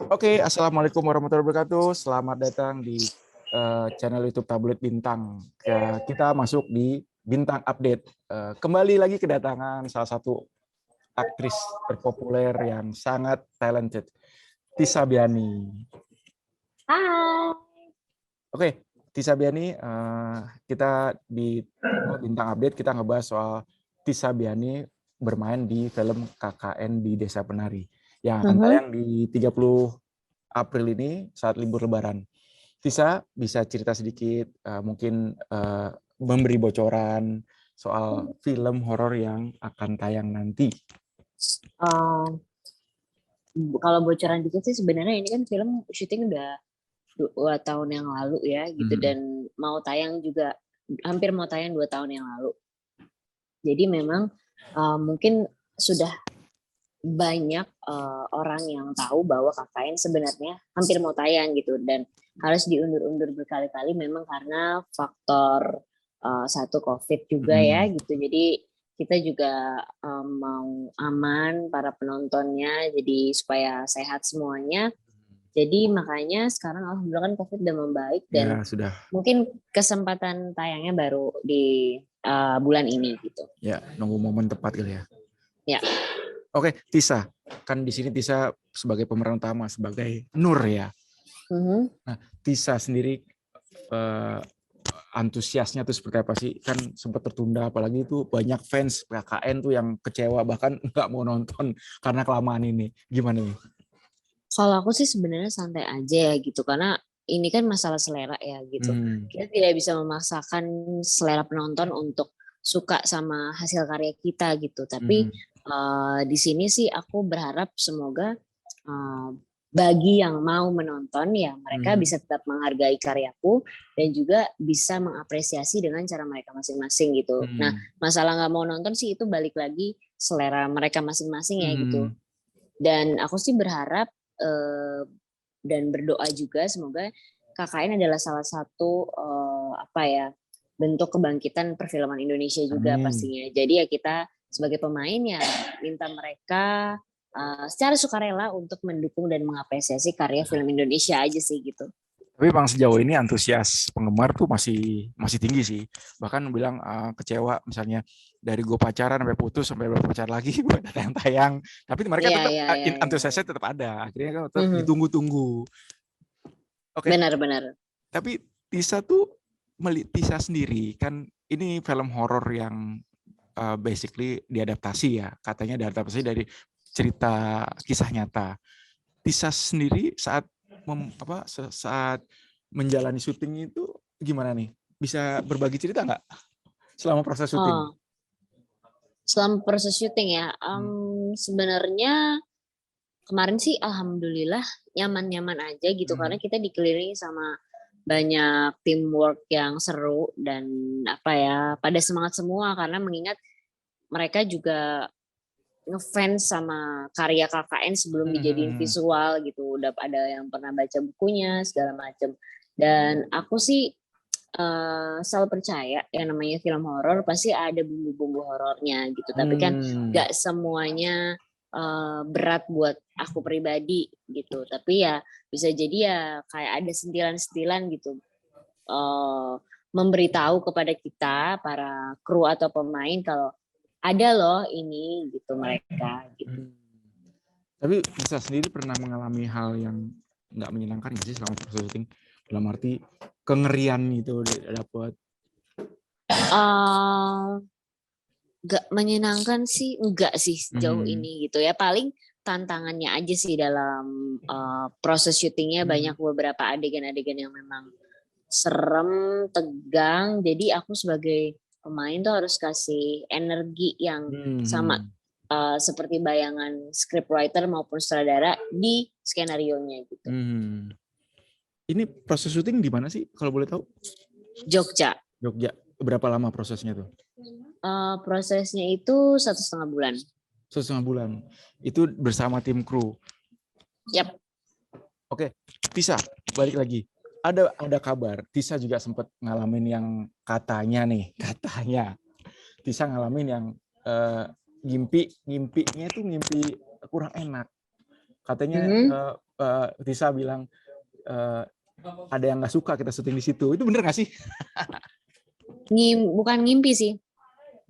Oke, assalamualaikum warahmatullahi wabarakatuh. Selamat datang di channel YouTube Tabloid Bintang. Kita masuk di Bintang Update. Kembali lagi kedatangan salah satu aktris terpopuler yang sangat talented, Tisa Biani. Hai. Oke, Tisa Biani, kita di Bintang Update kita ngebahas soal Tisa Biani bermain di film KKN di Desa Penari yang akan tayang di 30 April ini saat libur Lebaran. Tisa bisa cerita sedikit, mungkin memberi bocoran soal film horor yang akan tayang nanti. Kalau bocoran dikit sih sebenarnya ini kan film syuting udah 2 tahun yang lalu ya gitu, dan mau tayang juga hampir mau tayang 2 tahun yang lalu. Jadi memang mungkin sudah banyak orang yang tahu bahwa KKN sebenarnya hampir mau tayang gitu, dan harus diundur-undur berkali-kali memang karena faktor satu COVID juga ya gitu. Jadi kita juga mau aman para penontonnya, jadi supaya sehat semuanya. Jadi makanya sekarang alhamdulillah kan COVID udah membaik, dan Ya, sudah. mungkin kesempatan tayangnya baru di bulan ini gitu. Ya, nunggu momen tepat kali ya. Ya. Oke, Tisa, kan di sini Tisa sebagai pemeran utama, sebagai Nur ya. Nah, Tisa sendiri antusiasnya tuh seperti apa sih? Kan sempat tertunda, apalagi itu banyak fans KKN tuh yang kecewa bahkan nggak mau nonton karena kelamaan ini. Gimana nih? Kalau aku sih sebenarnya santai aja ya gitu, karena ini kan masalah selera ya gitu. Kita tidak bisa memaksakan selera penonton untuk suka sama hasil karya kita gitu. Tapi di sini sih aku berharap semoga bagi yang mau menonton ya mereka bisa tetap menghargai karyaku dan juga bisa mengapresiasi dengan cara mereka masing-masing gitu. Nah, masalah nggak mau nonton sih itu balik lagi selera mereka masing-masing ya gitu. Dan aku sih berharap dan berdoa juga semoga KKN adalah salah satu bentuk kebangkitan perfilman Indonesia juga. Pastinya. Jadi ya kita sebagai pemain ya minta mereka secara sukarela untuk mendukung dan mengapresiasi karya film Indonesia aja sih gitu. Tapi bang sejauh ini antusias penggemar tuh masih tinggi sih. Bahkan bilang kecewa misalnya dari gue pacaran sampai putus sampai berpacar lagi buat tayang-tayang. Tapi mereka tetap antusiasnya tetap ada. Akhirnya kan tetap ditunggu-tunggu. Oke. Benar-benar. Tapi Tisa sendiri kan ini film horor yang basically diadaptasi ya. Katanya diadaptasi dari cerita kisah nyata. Tisa sendiri saat menjalani syuting itu gimana nih? Bisa berbagi cerita nggak selama proses syuting? Selama proses syuting ya, sebenarnya kemarin sih alhamdulillah nyaman-nyaman aja gitu, karena kita dikelilingi sama banyak teamwork yang seru dan pada semangat semua, karena mengingat mereka juga ngefans sama karya KKN sebelum dijadiin visual gitu, udah ada yang pernah baca bukunya segala macam. Dan aku sih selalu percaya yang namanya film horor pasti ada bumbu-bumbu horornya gitu, tapi kan nggak semuanya berat buat aku pribadi gitu, tapi ya bisa jadi ya kayak ada sentilan-sentilan gitu, memberitahu kepada kita para kru atau pemain kalau ada loh ini gitu mereka gitu. Tapi Tisa sendiri pernah mengalami hal yang nggak menyenangkan nggak sih selama proses syuting? Dalam arti kengerian itu dapat? Nggak menyenangkan sih, enggak sih sejauh ini gitu ya. Paling tantangannya aja sih dalam proses syutingnya, banyak beberapa adegan-adegan yang memang serem, tegang. Jadi aku sebagai pemain tuh harus kasih energi yang sama seperti bayangan scriptwriter maupun sutradara di skenarionya gitu. Ini proses syuting di mana sih kalau boleh tahu? Jogja. Berapa lama prosesnya tuh? Prosesnya itu 1,5 bulan. 1,5 bulan. Itu bersama tim kru. Yap. Oke, Tisa, balik lagi. Ada kabar, Tisa juga sempat ngalamin yang katanya Tisa ngalamin yang ngimpinya tuh ngimpi kurang enak. Katanya Tisa bilang ada yang nggak suka kita syuting di situ. Itu bener nggak sih? Bukan ngimpi sih,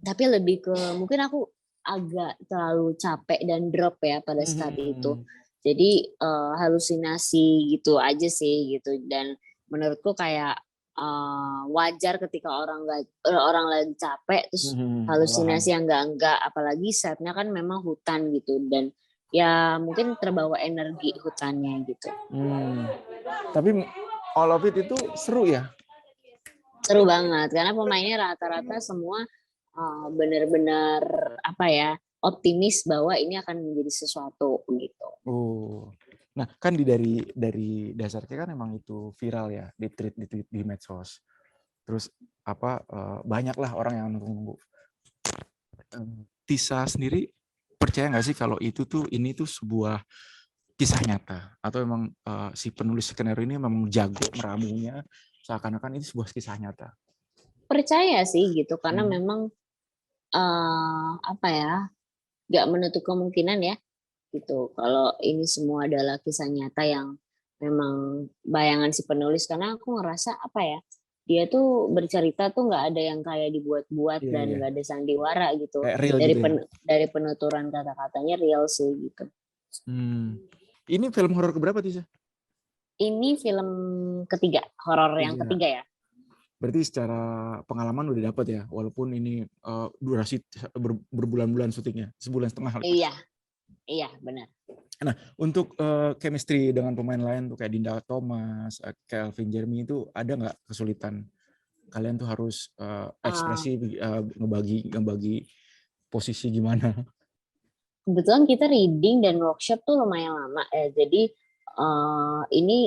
tapi lebih ke mungkin aku agak terlalu capek dan drop ya pada saat itu. Jadi halusinasi gitu aja sih gitu. Dan menurutku kayak wajar ketika orang lagi capek terus halusinasi yang enggak, apalagi setnya kan memang hutan gitu, dan ya mungkin terbawa energi hutannya gitu. Tapi all of it itu seru ya? Seru banget karena pemainnya rata-rata semua benar-benar apa ya, optimis bahwa ini akan menjadi sesuatu gitu. Nah kan dari dasarnya kan emang itu viral ya, di-tweet di medsos. Terus banyak lah orang yang nunggu. Tisa sendiri percaya nggak sih kalau ini tuh sebuah kisah nyata, atau emang si penulis skenario ini memang jago meramunya seakan-akan ini sebuah kisah nyata? Percaya sih gitu karena memang nggak menutup kemungkinan ya gitu kalau ini semua adalah kisah nyata yang memang bayangan si penulis, karena aku ngerasa dia tuh bercerita tuh nggak ada yang kayak dibuat-buat dan nggak ada sandiwara gitu. Dari penuturan kata-katanya real sih gitu. Ini film horor keberapa Tisa? Ini film ketiga, horor yang ketiga ya. Berarti secara pengalaman udah dapet ya, walaupun ini durasi berbulan-bulan syutingnya, sebulan setengah. Iya benar. Nah, untuk chemistry dengan pemain lain tuh kayak Dinda Thomas, Calvin Jeremy itu ada nggak kesulitan? Kalian tuh harus ekspresi ngebagi posisi gimana? Kebetulan kita reading dan workshop tuh lumayan lama ya, jadi ini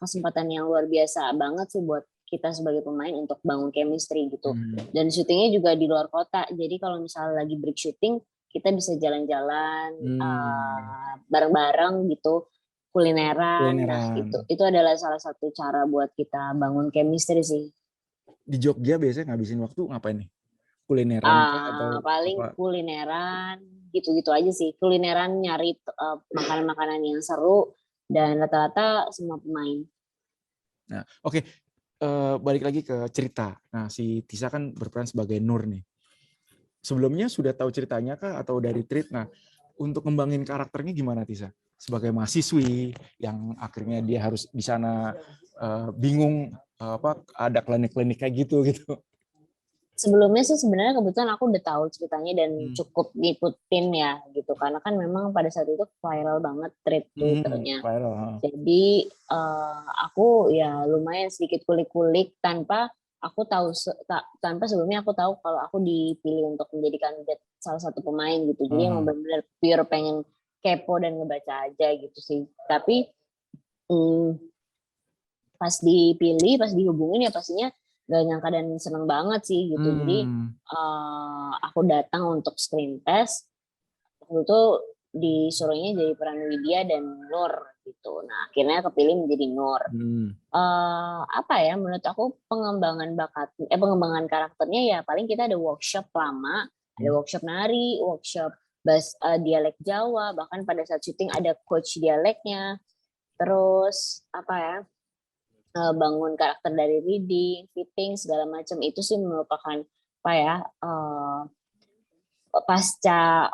kesempatan yang luar biasa banget sih buat kita sebagai pemain untuk bangun chemistry gitu. Dan syutingnya juga di luar kota, jadi kalau misalnya lagi break syuting kita bisa jalan-jalan bareng-bareng gitu, kulineran. Nah itu adalah salah satu cara buat kita bangun chemistry sih. Di Jogja biasanya ngabisin waktu ngapain nih? Kulineran atau paling kulineran gitu-gitu aja sih, kulineran, nyari makanan-makanan yang seru, dan rata-rata semua pemain. Nah, oke. Balik lagi ke cerita. Nah, si Tisa kan berperan sebagai Nur nih. Sebelumnya sudah tahu ceritanya kah atau dari treat? Nah, untuk ngembangin karakternya gimana Tisa? Sebagai mahasiswi yang akhirnya dia harus di sana bingung ada klinik-klinik kayak gitu. Sebelumnya sih sebenarnya kebetulan aku udah tahu ceritanya dan cukup ngikutin ya gitu, karena kan memang pada saat itu viral banget thread Twitternya. Jadi aku ya lumayan sedikit kulik-kulik tanpa sebelumnya aku tahu kalau aku dipilih untuk menjadi kandidat salah satu pemain gitu. Jadi emang benar-benar pure pengen kepo dan ngebaca aja gitu sih. Tapi pas dipilih, pas dihubungin ya pastinya gak nyangka dan seneng banget sih gitu. Jadi aku datang untuk screen test, waktu itu disuruhnya jadi peran Widya dan Nur gitu. Nah akhirnya kepilih menjadi Nur. Menurut aku pengembangan karakternya ya paling kita ada workshop lama, ada workshop nari, workshop dialek Jawa, bahkan pada saat syuting ada coach dialeknya. Terus bangun karakter dari reading, fitting, segala macam itu sih merupakan pasca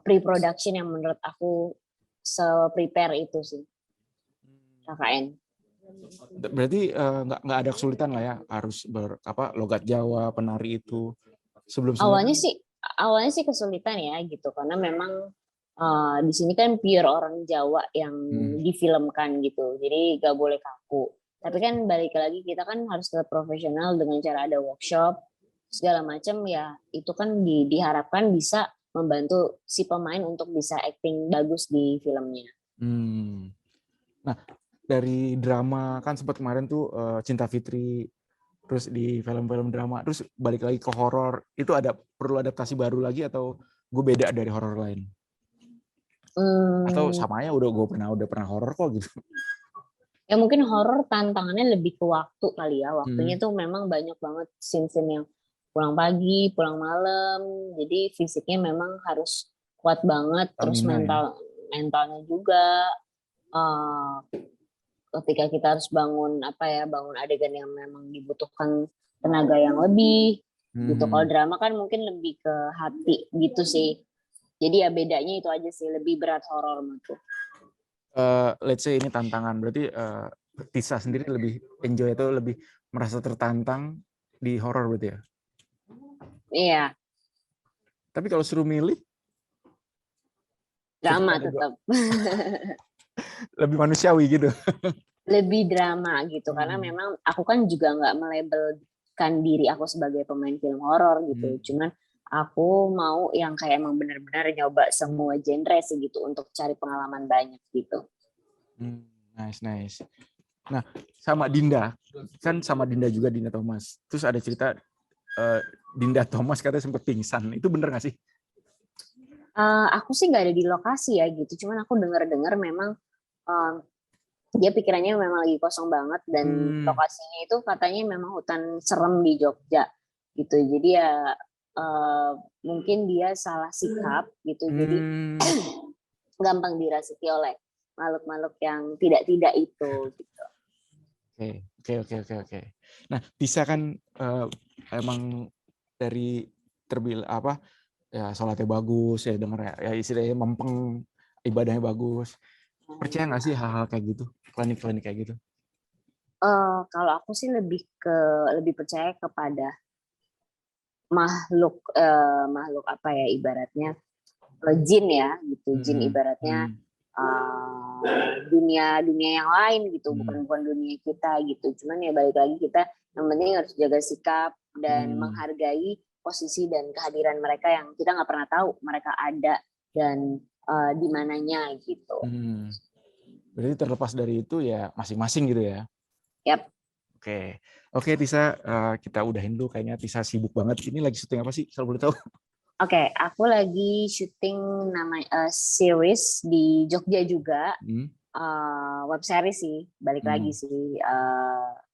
pre-production yang menurut aku se-prepare itu sih KKN. Berarti nggak ada kesulitan lah ya, harus logat Jawa, penari itu sebelum awalnya sih kesulitan ya gitu, karena memang di sini kan pure orang Jawa yang difilmkan gitu, jadi gak boleh kaku. Tapi kan balik lagi kita kan harus tetap profesional dengan cara ada workshop segala macam ya, itu kan diharapkan bisa membantu si pemain untuk bisa acting bagus di filmnya. Nah dari drama kan sempat kemarin tuh Cinta Fitri, terus di film-film drama, terus balik lagi ke horor, itu perlu adaptasi baru lagi atau gue beda dari horor lain? Atau samanya udah pernah horor kok gitu? Ya mungkin horor tantangannya lebih ke waktu kali ya. Waktunya tuh memang banyak banget scene-scene yang pulang pagi, pulang malam. Jadi fisiknya memang harus kuat banget. Terus mentalnya juga. eh, ketika kita harus bangun bangun adegan yang memang dibutuhkan tenaga yang lebih gitu. Kalau drama kan mungkin lebih ke hati gitu sih. Jadi ya bedanya itu aja sih, lebih berat horor menurutku. Let's say ini tantangan, berarti Tisa sendiri lebih enjoy atau lebih merasa tertantang di horor berarti ya? Iya. Tapi kalau suruh milih? Drama tetap. Lebih manusiawi gitu? Lebih drama gitu, karena memang aku kan juga nggak melabelkan diri aku sebagai pemain film horor gitu. Cuman aku mau yang kayak emang benar-benar nyoba semua genre sih gitu untuk cari pengalaman banyak gitu. Nice. Nah, sama Dinda, kan sama Dinda juga, Dinda Thomas. Terus ada cerita Dinda Thomas katanya sempat pingsan. Itu bener nggak sih? Aku sih nggak ada di lokasi ya gitu. Cuman aku dengar-dengar memang dia pikirannya memang lagi kosong banget dan lokasinya itu katanya memang hutan serem di Jogja gitu. Jadi ya mungkin dia salah sikap gitu. Jadi gampang dirasuki oleh makhluk-makhluk yang tidak itu gitu. Oke. Nah, Tisa kan emang dari ya sholatnya bagus ya, dengar ya istilahnya mempeng, ibadahnya bagus. Percaya nggak sih hal-hal kayak gitu, klinik-klinik kayak gitu? Kalau aku sih lebih percaya kepada makhluk ibaratnya jin ya gitu. Jin ibaratnya dunia yang lain gitu, bukan dunia kita gitu. Cuman ya balik lagi, kita yang penting harus jaga sikap dan menghargai posisi dan kehadiran mereka yang kita nggak pernah tahu mereka ada dan di mananya gitu. Berarti terlepas dari itu ya masing-masing gitu ya? Yap. Oke Tisa, kita udahin dulu, kayaknya Tisa sibuk banget. Ini lagi syuting apa sih, kalau boleh tahu? Oke, aku lagi syuting series di Jogja juga, web series sih, balik lagi sih,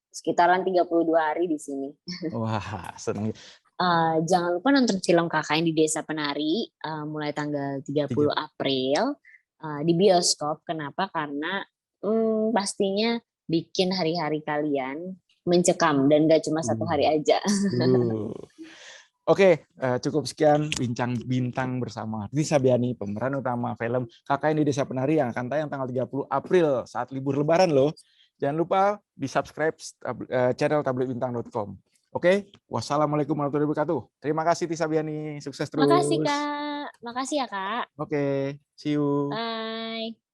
sekitaran 32 hari di sini. Wah, seneng. Jangan lupa nonton film KKN di Desa Penari mulai tanggal 30 April di bioskop. Kenapa? Karena pastinya bikin hari-hari kalian mencekam dan gak cuma satu hari aja. Oke, cukup sekian bincang bintang bersama Tisa Biani, pemeran utama film KKN di Desa Penari yang akan tayang tanggal 30 April saat libur Lebaran loh. Jangan lupa di-subscribe channel tabletbintang.com. Oke, wassalamualaikum warahmatullahi wabarakatuh. Terima kasih Tisa Biani, sukses terus. Makasih Kak, makasih ya Kak. Oke, see you. Bye.